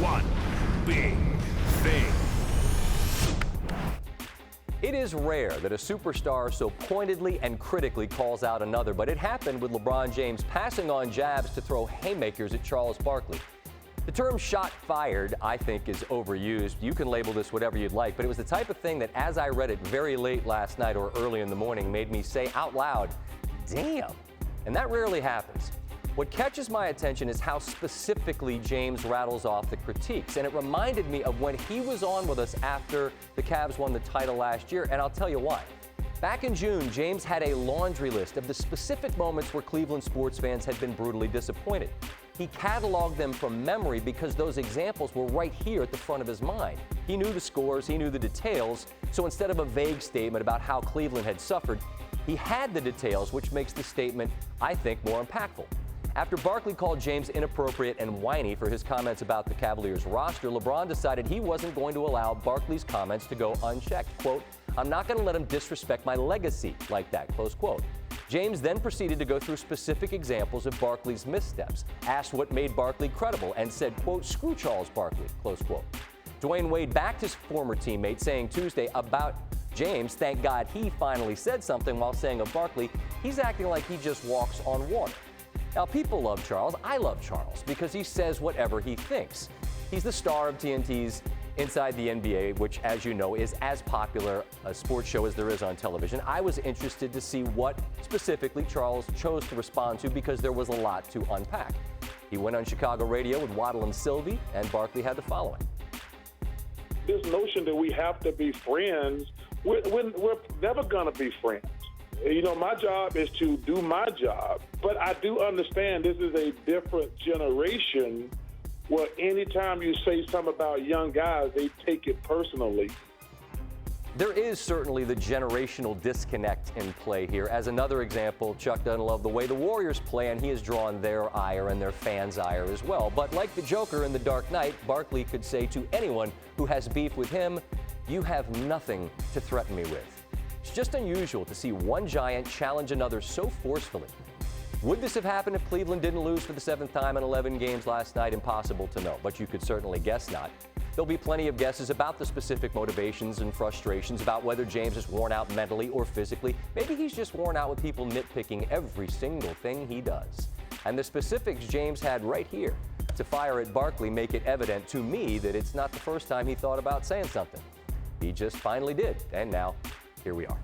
One big thing. It is rare that a superstar so pointedly and critically calls out another, but it happened with LeBron James passing on jabs to throw haymakers at Charles Barkley. The term shot fired, I think, is overused. You can label this whatever you'd like, but it was the type of thing that as I read it very late last night or early in the morning made me say out loud, damn. And that rarely happens. What catches my attention is how specifically James rattles off the critiques, and it reminded me of when he was on with us after the Cavs won the title last year, and I'll tell you why. Back in June, James had a laundry list of the specific moments where Cleveland sports fans had been brutally disappointed. He cataloged them from memory because those examples were right here at the front of his mind. He knew the scores, he knew the details, so instead of a vague statement about how Cleveland had suffered, he had the details, which makes the statement, I think, more impactful. After Barkley called James inappropriate and whiny for his comments about the Cavaliers roster, LeBron decided he wasn't going to allow Barkley's comments to go unchecked. Quote, "I'm not going to let him disrespect my legacy like that," close quote. James then proceeded to go through specific examples of Barkley's missteps, asked what made Barkley credible, and said, quote, "Screw Charles Barkley," close quote. Dwayne Wade backed his former teammate, saying Tuesday about James, "Thank God he finally said something," while saying of Barkley, "He's acting like he just walks on water." Now, people love Charles. I love Charles because he says whatever he thinks. He's the star of TNT's Inside the NBA, which, as you know, is as popular a sports show as there is on television. I was interested to see what specifically Charles chose to respond to because there was a lot to unpack. He went on Chicago radio with Waddle and Sylvie, and Barkley had the following. This notion that we have to be friends, we're never going to be friends. You know, my job is to do my job, but I do understand this is a different generation where anytime you say something about young guys, they take it personally. There is certainly the generational disconnect in play here. As another example, Chuck doesn't love the way the Warriors play, and he has drawn their ire and their fans' ire as well. But like the Joker in The Dark Knight, Barkley could say to anyone who has beef with him, "You have nothing to threaten me with." It's just unusual to see one giant challenge another so forcefully. Would this have happened if Cleveland didn't lose for the 7th time in 11 games last night? Impossible to know, but you could certainly guess not. There'll be plenty of guesses about the specific motivations and frustrations, about whether James is worn out mentally or physically. Maybe he's just worn out with people nitpicking every single thing he does. And the specifics James had right here to fire at Barkley make it evident to me that it's not the first time he thought about saying something. He just finally did, and now here we are.